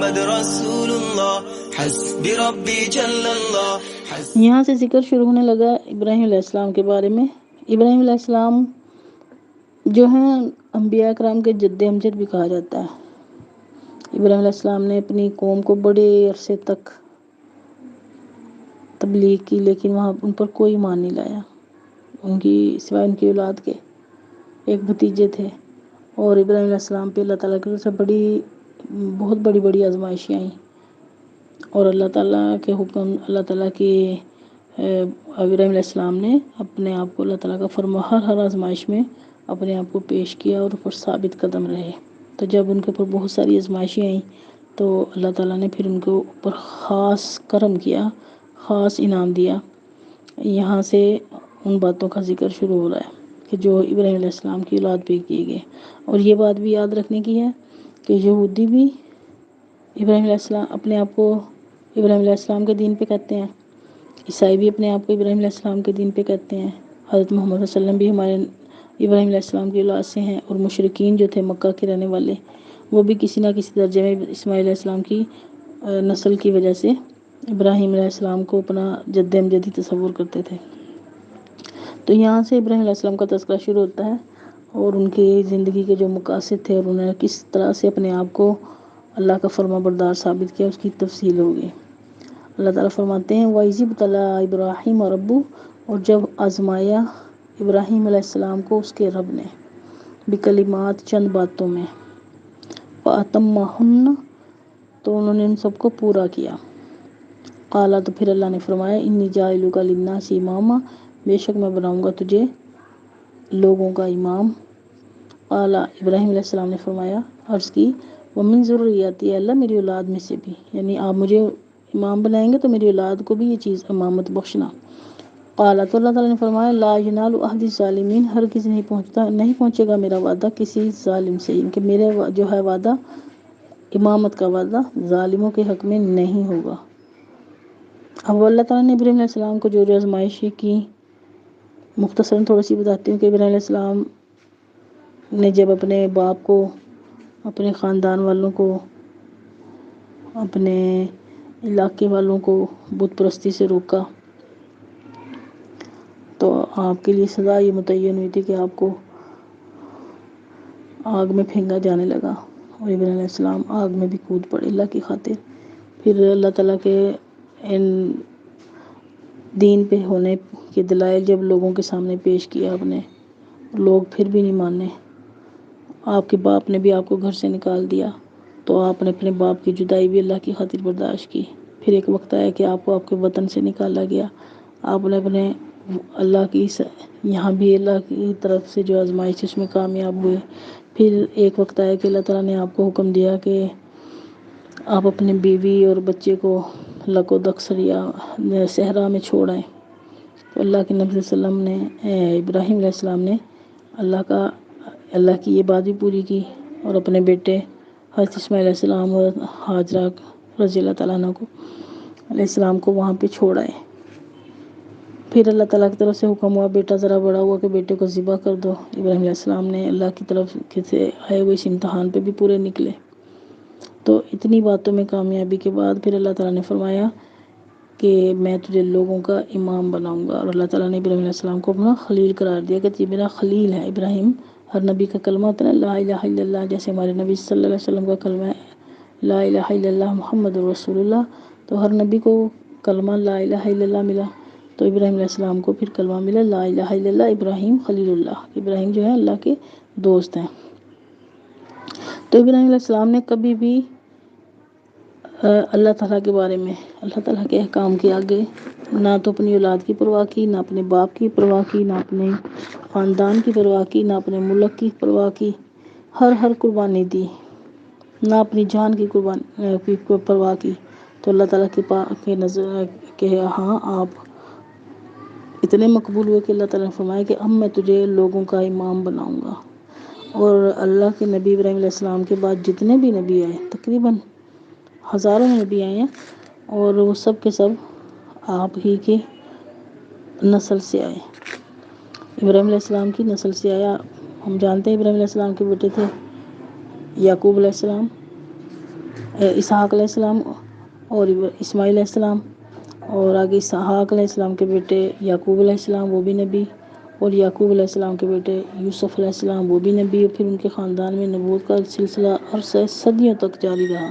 محمد رسول اللہ حسبی ربی جل اللہ۔ یہاں سے ذکر شروع ہونے لگا ابراہیم علیہ السلام کے بارے میں۔ ابراہیم علیہ السلام جو ہیں انبیاء کرام کے جد امجد بھی کہا جاتا ہے۔ ابراہیم علیہ السلام نے اپنی قوم کو بڑے عرصے تک تبلیغ کی، لیکن وہاں ان پر کوئی ایمان نہیں لایا، ان کی سوائے ان کی اولاد کے۔ ایک بھتیجے تھے، اور ابراہیم علیہ السلام پہ اللہ تعالیٰ کی طرف سے بہت بڑی بڑی آزمائشیں آئیں، اور اللہ تعالیٰ کے حکم، اللہ تعالیٰ کی ابراہیم علیہ السلام نے اپنے آپ کو اللہ تعالیٰ کا فرما ہر آزمائش میں اپنے آپ کو پیش کیا اور اوپر ثابت قدم رہے۔ تو جب ان کے اوپر بہت ساری آزمائشیں آئیں تو اللہ تعالیٰ نے پھر ان کے اوپر خاص کرم کیا، خاص انعام دیا۔ یہاں سے ان باتوں کا ذکر شروع ہو رہا ہے کہ جو ابراہیم علیہ السلام کی اولاد پہ کیے گئے۔ اور یہ بات بھی یاد رکھنے کی ہے کہ یہودی بھی ابراہیم علیہ السلام اپنے آپ کو ابراہیم علیہ السلام کے دین پہ کہتے ہیں، عیسائی بھی اپنے آپ کو ابراہیم علیہ السلام کے دین پہ کہتے ہیں، حضرت محمد صلی اللہ علیہ وسلم بھی ہمارے ابراہیم علیہ السلام کی اولاد سے ہیں، اور مشرکین جو تھے مکہ کے رہنے والے وہ بھی کسی نہ کسی درجے میں اسماعیل علیہ السلام کی نسل کی وجہ سے ابراہیم علیہ السلام کو اپنا جد امجدی تصور کرتے تھے۔ تو یہاں سے ابراہیم علیہ السلام کا تذکرہ شروع ہوتا ہے، اور ان کی زندگی کے جو مقاصد تھے اور انہوں نے کس طرح سے اپنے آپ کو اللہ کا فرما بردار ثابت کیا، اس کی تفصیل ہوگی۔ اللہ تعالیٰ فرماتے ہیں وَإِذِ ابْتَلَىٰ إِبْرَاهِيمَ رَبُّهُ، اور جب آزمایا ابراہیم علیہ السلام کو اس کے رب نے، بکلمات چند باتوں میں، فَأَتَمَّهُنَّ تو انہوں نے ان سب کو پورا کیا۔ قَالَ تو پھر اللہ نے فرمایا إِنِّي جَاعِلُكَ لِلنَّاسِ إِمَامًا، بے شک میں بناؤں گا تجھے لوگوں کا امام۔ قال ابراہیم علیہ السلام نے فرمایا، عرض کی وَمِن ذُرِّيَّتِي، اللہ میری اولاد میں سے بھی، یعنی آپ مجھے امام بنائیں گے تو میری اولاد کو بھی یہ چیز امامت بخشنا۔ قال تو اللہ تعالیٰ نے فرمایا لا ینال عہد الظالمین، ہرگز نہیں پہنچے گا میرا وعدہ کسی ظالم سے، کہ میرے جو ہے وعدہ امامت کا وعدہ ظالموں کے حق میں نہیں ہوگا۔ اب اللہ تعالیٰ نے ابراہیم علیہ السلام کو جو آزمائشیں کی، مختصراً تھوڑی سی بتاتی ہوں کہ ابراہیم علیہ السلام نے جب اپنے باپ کو، اپنے خاندان والوں کو، اپنے علاقے والوں کو بت پرستی سے روکا، تو آپ کے لیے سزا یہ متعین ہوئی تھی کہ آپ کو آگ میں پھینکا جانے لگا، اور ابراہیم علیہ السلام آگ میں بھی کود پڑے اللہ کی خاطر۔ پھر اللہ تعالیٰ کے ان دین پہ ہونے کے دلائل جب لوگوں کے سامنے پیش کیا آپ نے، لوگ پھر بھی نہیں مانے، آپ کے باپ نے بھی آپ کو گھر سے نکال دیا، تو آپ نے اپنے باپ کی جدائی بھی اللہ کی خاطر برداشت کی۔ پھر ایک وقت آیا کہ آپ کو آپ کے وطن سے نکالا گیا، آپ نے اپنے اللہ کی یہاں بھی اللہ کی طرف سے جو آزمائش اس میں کامیاب ہوئے۔ پھر ایک وقت آیا کہ اللہ تعالیٰ نے آپ کو حکم دیا کہ آپ اپنی بیوی اور بچے کو لک و دک صحرا میں چھوڑ آئیں، تو اللہ کے نبی صلی اللہ علیہ وسلم نے ابراہیم علیہ السلام نے اللہ کی یہ بات بھی پوری کی، اور اپنے بیٹے حضرت اسماعیل علیہ السلام اور ہاجرہ رضی اللہ تعالیٰ عنہ کو علیہ السلام کو وہاں پہ چھوڑ آئے۔ پھر اللہ تعالیٰ کی طرف سے حکم ہوا، بیٹا ذرا بڑا ہوا کہ بیٹے کو ذبح کر دو۔ ابراہیم علیہ السلام نے اللہ کی طرف سے آئے ہوئے اس امتحان پہ بھی پورے نکلے۔ تو اتنی باتوں میں کامیابی کے بعد پھر اللہ تعالیٰ نے فرمایا کہ میں تجھے لوگوں کا امام بناؤں گا، اور اللہ تعالیٰ نے ابراہیم علیہ السلام کو اپنا خلیل قرار دیا کہ یہ میرا خلیل ہے۔ ابراہیم، ہر نبی کا کلمہ ہوتا ہے لا الہ الا اللہ، جیسے ہمارے نبی صلی اللہ علیہ وسلم کا کلمہ ہے لا الہ الا اللہ محمد رسول اللہ، تو ہر نبی کو کلمہ لا الہ الا اللہ ملا، تو ابراہیم علیہ السلام کو پھر کلمہ ملا لا الہ الا اللہ ابراہیم خلیل اللہ، ابراہیم جو ہے اللہ کے دوست ہیں۔ تو ابراہیم علیہ السلام نے کبھی بھی اللہ تعالیٰ کے بارے میں، اللہ تعالیٰ کے احکام کے آگے نہ تو اپنی اولاد کی پرواہ کی، نہ اپنے باپ کی پرواہ کی، نہ اپنے خاندان کی پرواہ کی، نہ اپنے ملک کی پرواہ کی، ہر قربانی دی، نہ اپنی جان کی پرواہ کی۔ تو اللہ تعالیٰ کے نظر کہ ہاں آپ اتنے مقبول ہوئے کہ اللہ تعالیٰ نے فرمایا کہ اب میں تجھے لوگوں کا امام بناؤں گا۔ اور اللہ کے نبی ابراہیم علیہ السلام کے بعد جتنے بھی نبی آئے، تقریباً ہزاروں نبی آئے ہیں، اور وہ سب کے سب آپ ہی کی نسل سے آئے، ابراہیم علیہ السلام کی نسل سے آیا۔ ہم جانتے ہیں ابراہیم علیہ السلام کے بیٹے تھے یعقوب علیہ السلام، اسحاق علیہ السلام اور اسماعیل علیہ السلام، اور آگے اسحاق علیہ السلام کے بیٹے یعقوب علیہ السلام وہ بھی نبی، اور یعقوب علیہ السلام کے بیٹے یوسف علیہ السلام وہ بھی نبی، اور پھر ان کے خاندان میں نبوت کا سلسلہ عرصہ صدیوں تک جاری رہا۔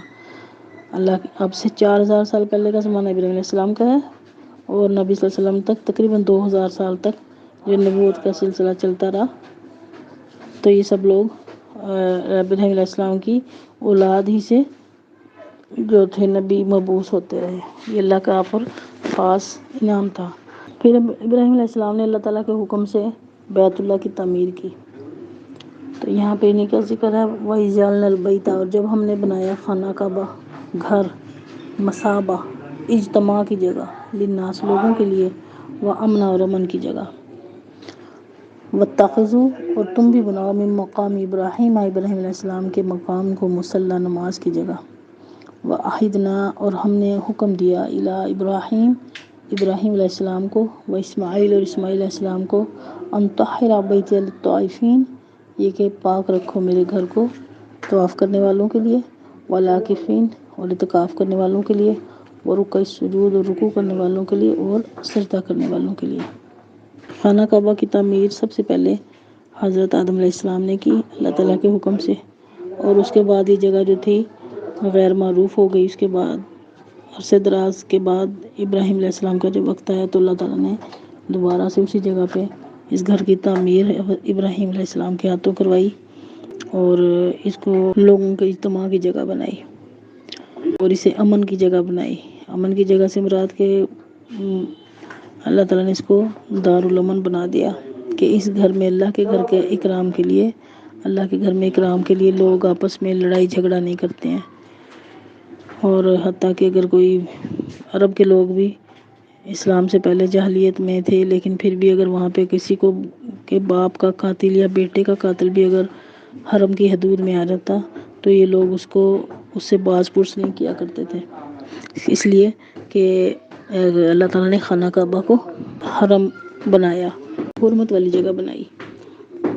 اللہ کی اب سے 4000 سال پہلے کا زمانہ ابراہیم علیہ السلام کا ہے، اور نبی صلی اللہ علیہ وسلم تک تقریباً 2000 سال تک جو نبوت کا سلسلہ چلتا رہا۔ تو یہ سب لوگ ابراہیم علیہ السلام کی اولاد ہی سے جو تھے نبی مبعوث ہوتے رہے، یہ اللہ کا پر خاص انعام تھا۔ پھر ابراہیم علیہ السلام نے اللہ تعالیٰ کے حکم سے بیت اللہ کی تعمیر کی، تو یہاں پہ انہیں کا ذکر ہے وَإِذْ جَعَلْنَا الْبَيْتَ، اور جب ہم نے بنایا خانہ کعبہ، گھر، مثابہ اجتماع کی جگہ، للناس لوگوں کے لیے، وَأَمْنَ اور امن کی جگہ، وَاتَّخِذُوا اور تم بھی بناؤ من مقام ابراہیم ابراہیم علیہ السلام کے مقام کو مصلی نماز کی جگہ، وَأَحِدْنَا اور ہم نے حکم دیا إِلَىٰ ابراہیم ابراہیم علیہ السلام کو، وإسماعیل اور اسماعیل علیہ السلام کو، أَن طَهِّرَ بَيْتِيَ لِلطَّائِفِينَ یہ کہ پاک رکھو میرے گھر کو طواف کرنے والوں کے لیے، والعاکفین اور اعتکاف کرنے والوں کے لیے، ورکع السجود اور رکوع کرنے والوں کے لیے، اور سجدہ کرنے والوں کے لیے۔ خانہ کعبہ کی تعمیر سب سے پہلے حضرت آدم علیہ السلام نے کی اللہ تعالیٰ کے حکم سے، اور اس کے بعد یہ جگہ جو تھی غیر معروف ہو گئی۔ اس کے بعد عرصے دراز کے بعد ابراہیم علیہ السلام کا جب وقت آیا تو اللہ تعالیٰ نے دوبارہ سے اسی جگہ پہ اس گھر کی تعمیر ابراہیم علیہ السلام کے ہاتھوں کروائی، اور اس کو لوگوں کے اجتماع کی جگہ بنائی، اور اسے امن کی جگہ بنائی۔ امن کی جگہ سے مراد کہ اللہ تعالیٰ نے اس کو دارالامن بنا دیا کہ اس گھر میں اللہ کے گھر کے اکرام کے لیے، اللہ کے گھر میں اکرام کے لیے لوگ آپس میں لڑائی جھگڑا نہیں کرتے ہیں، اور حتیٰ کہ اگر کوئی عرب کے لوگ بھی اسلام سے پہلے جاہلیت میں تھے، لیکن پھر بھی اگر وہاں پہ کسی کو کے باپ کا قاتل یا بیٹے کا قاتل بھی اگر حرم کی حدود میں آ جاتا تو یہ لوگ اس سے باز پرس نہیں کیا کرتے تھے، اس لیے کہ اللہ تعالیٰ نے خانہ کعبہ کو حرم بنایا، حرمت والی جگہ بنائی۔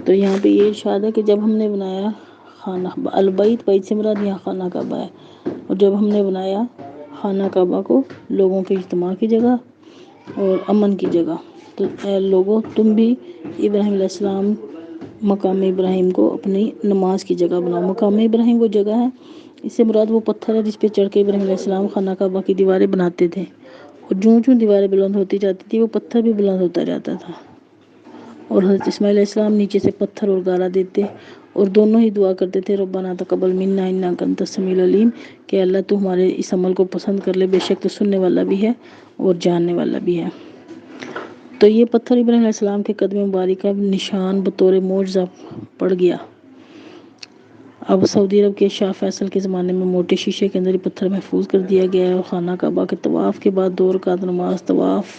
تو یہاں پہ یہ ارشاد ہے کہ جب ہم نے بنایا خانہ البیت، بیت سے مراد یہاں خانہ کعبہ ہے، اور جب ہم نے بنایا خانہ کعبہ کو لوگوں کے اجتماع کی جگہ اور امن کی جگہ، تو اے لوگوں تم بھی ابراہیم علیہ السلام مقام ابراہیم کو اپنی نماز کی جگہ بناؤ۔ مقام ابراہیم وہ جگہ ہے، اس سے مراد وہ پتھر ہے جس پہ چڑھ کے ابراہیم علیہ السلام خانہ کعبہ کی دیواریں بناتے تھے، اور جوں دیواریں بلند ہوتی جاتی تھی وہ پتھر بھی بلند ہوتا جاتا تھا، اور حضرت اسماعیل علیہ السلام نیچے سے پتھر اور گارا دیتے، اور دونوں ہی دعا کرتے تھے ربنا تقبل منا انک انت السمیع العلیم کہ اللہ تو ہمارے اس عمل کو پسند کر لے، بے شک تو سننے والا بھی ہے اور جاننے والا بھی ہے۔ تو یہ پتھر ابراہیم علیہ السلام کے قدم مبارک کا نشان بطور معجزہ پڑ گیا۔ اب سعودی عرب کے شاہ فیصل کے زمانے میں موٹے شیشے کے اندر یہ پتھر محفوظ کر دیا گیا ہے، اور خانہ کعبہ کے طواف کے بعد 2 رکعت نماز طواف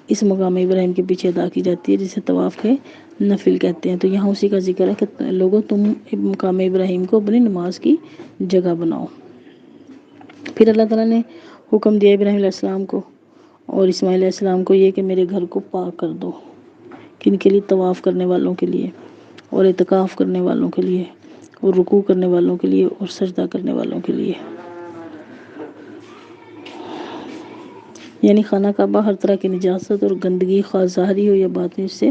اس مقام ابراہیم کے پیچھے ادا کی جاتی ہے، جسے طواف کے نفل کہتے ہیں۔ تو یہاں اسی کا ذکر ہے کہ لوگوں تم مقام ابراہیم کو اپنی نماز کی جگہ بناؤ۔ پھر اللہ تعالیٰ نے حکم دیا ابراہیم علیہ السلام کو اور اسماعیل علیہ السلام کو یہ کہ میرے گھر کو پاک کر دو، کن کے لیے؟ طواف کرنے والوں کے لیے، اور اعتکاف کرنے والوں کے لیے، اور رکوع کرنے والوں کے لیے، اور سجدہ کرنے والوں کے لیے۔ یعنی خانہ کعبہ ہر طرح کی نجاست اور گندگی خواہ ظاہری ہو یا باطنی سے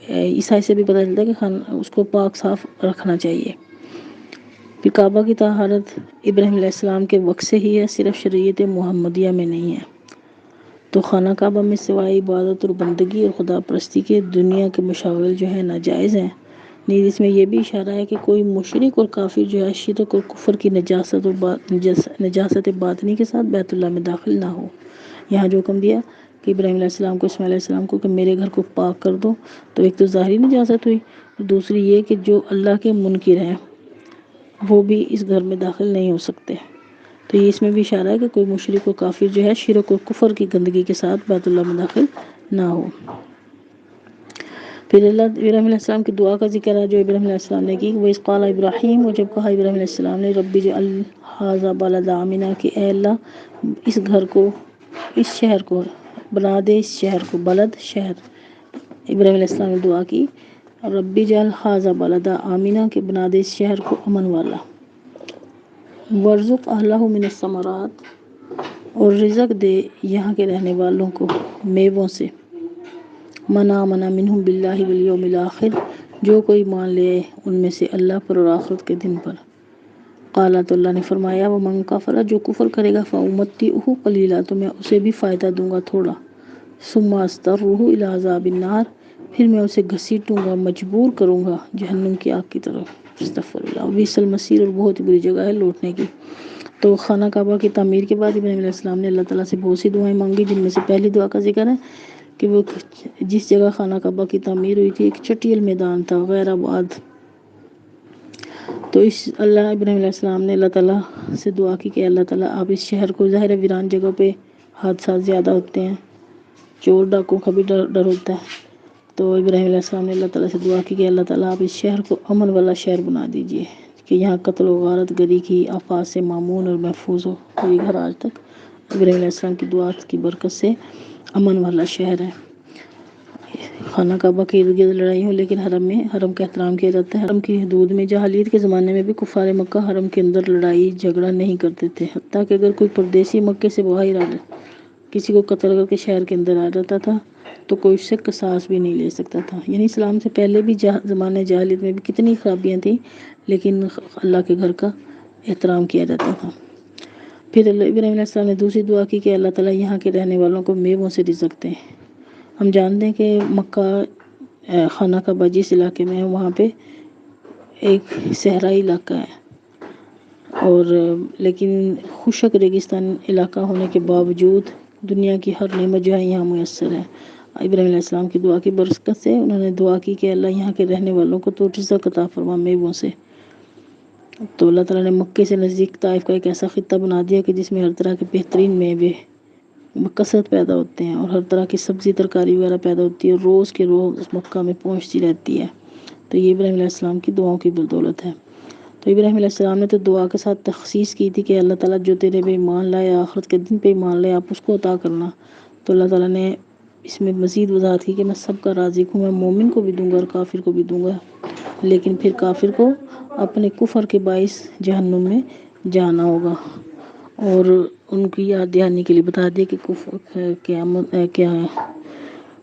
عیسائی سے بھی پتہ چلتا ہے کہ اس کو پاک صاف رکھنا چاہیے۔ پھر کعبہ کی طہارت ابراہیم علیہ السلام کے وقت سے ہی ہے، صرف شریعت محمدیہ میں نہیں ہے۔ تو خانہ کعبہ میں سوائے عبادت اور بندگی اور خدا پرستی کے دنیا کے مشاغل جو ہے ناجائز ہیں۔ نیز اس میں یہ بھی اشارہ ہے کہ کوئی مشرک اور کافر جو ہے شرک اور کفر کی نجاست باطنی کے ساتھ بیت اللہ میں داخل نہ ہو۔ یہاں جو حکم دیا کہ ابراہیم علیہ السلام کو اسماعیل علیہ السلام کو کہ میرے گھر کو پاک کر دو، تو ایک تو ظاہری نجاست ہوئی، اور دوسری یہ کہ جو اللہ کے منکر ہیں وہ بھی اس گھر میں داخل نہیں ہو سکتے۔ تو یہ اس میں بھی اشارہ ہے کہ کوئی مشرک و کافر جو ہے شرک و کفر کی گندگی کے ساتھ بیت اللہ میں داخل نہ ہو۔ پھر ابراہیم علیہ السلام کی دعا کا ذکر ہے جو ابراہیم علیہ السلام نے کی، وَإِذْ قَالَ ابراہیم، اور جب کہا ابراہیم علیہ السلام نے ربی اجعل ھذا بلدا آمنا کہ اے اللہ اس گھر کو، اس شہر کو بنا دے، اس شہر کو، بلد شہر۔ ابراہیم علیہ السلام نے دعا کی ربی اجعل ھذا بلدا آمنا کہ بنا دے اس شہر کو امن والا۔ ورزق اہلہ من الثمرات، اور رزق دے یہاں کے رہنے والوں کو میووں سے، من آمن منہم باللہ والیوم الآخر، جو کوئی مان لے ان میں سے اللہ پر اور آخرت کے دن پر۔ قال تو اللہ نے فرمایا ومن کفر، جو کفر کرے گا فأمتعہ قلیلا، تو میں اسے بھی فائدہ دوں گا تھوڑا، ثم اضطرہ الی عذاب النار، پھر میں اسے گھسیٹوں گا، مجبور کروں گا جہنم کی آگ کی طرف۔ استغفر اللہ، بئس المصیر، اور بہت ہی بری جگہ ہے لوٹنے کی۔ تو خانہ کعبہ کی تعمیر کے بعد ابراہیم علیہ السلام نے اللہ تعالیٰ سے بہت سی دعائیں مانگی، جن میں سے پہلی دعا کا ذکر ہے کہ وہ جس جگہ خانہ کعبہ کی تعمیر ہوئی تھی ایک چٹیل میدان تھا غیر آباد، تو اس ابراہیم علیہ السلام نے اللہ تعالیٰ سے دعا کی کہ اللہ تعالیٰ آپ اس شہر کو، ظاہر ویران جگہ پہ حادثات زیادہ ہوتے ہیں، چور ڈاکوں کا بھی ڈر ہوتا ہے، تو ابراہیم علیہ السلام نے اللہ تعالیٰ سے دعا کی کہ اللہ تعالیٰ آپ اس شہر کو امن والا شہر بنا دیجئے، کہ یہاں قتل و غارت گری کی آفات سے معمون اور محفوظ ہو۔ کوئی گھر آج تک ابراہیم علیہ السلام کی دعا کی برکت سے امن والا شہر ہے۔ خانہ کعبہ کے ارد گرد لڑائی ہو لیکن حرم کا احترام کیا جاتا ہے۔ حرم کی حدود میں جاہلیت کے زمانے میں بھی کفار مکہ حرم کے اندر لڑائی جھگڑا نہیں کرتے تھے، حتیٰ کہ اگر کوئی پردیسی مکے سے باہر آ جائے، کسی کو قتل کر کے شہر کے اندر آ جاتا تھا تو کوئی اس سے قصاص بھی نہیں لے سکتا تھا۔ یعنی اسلام سے پہلے بھی زمانے جاہلیت میں بھی کتنی خرابیاں تھیں، لیکن اللہ کے گھر کا احترام کیا جاتا تھا۔ پھر ابراہیم علیہ السلام نے دوسری دعا کی کہ اللہ تعالیٰ یہاں کے رہنے والوں کو میووں سے رزق دیں۔ ہم جانتے ہیں کہ مکہ خانہ کعبہ جس علاقے میں ہے وہاں پہ ایک صحرائی علاقہ ہے، اور لیکن خشک ریگستان علاقہ ہونے کے باوجود دنیا کی ہر نعمت جو ہے یہاں میسر ہے۔ ابراہیم علیہ السلام کی دعا کی برکت سے انہوں نے دعا کی کہ اللہ یہاں کے رہنے والوں کو تو رزق عطا فرما میووں سے۔ تو اللہ تعالیٰ نے مکے سے نزدیک طائف کا ایک ایسا خطہ بنا دیا کہ جس میں ہر طرح کے بہترین میوے بکثرت پیدا ہوتے ہیں، اور ہر طرح کی سبزی ترکاری وغیرہ پیدا ہوتی ہے، اور روز کے روز مکہ میں پہنچتی رہتی ہے۔ تو یہ ابراہیم علیہ السلام کی دعاؤں کی بدولت ہے۔ تو ابراہیم علیہ السلام نے تو دعا کے ساتھ تخصیص کی تھی کہ اللہ تعالیٰ جو تیرے پہ ایمان لائے، آخرت کے دن پہ ایمان لائے، آپ اس کو عطا کرنا۔ تو اللہ تعالیٰ نے اس میں مزید وضاحت کی کہ میں سب کا رازق ہوں، میں مومن کو بھی دوں گا اور کافر کو بھی دوں گا، لیکن پھر کافر کو اپنے کفر کے باعث جہنم میں جانا ہوگا، اور ان کی یاد دہانی کے لیے بتا دیا کہ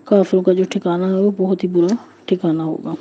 کافروں کا جو ٹھکانہ ہے وہ بہت ہی برا ٹھکانہ ہوگا۔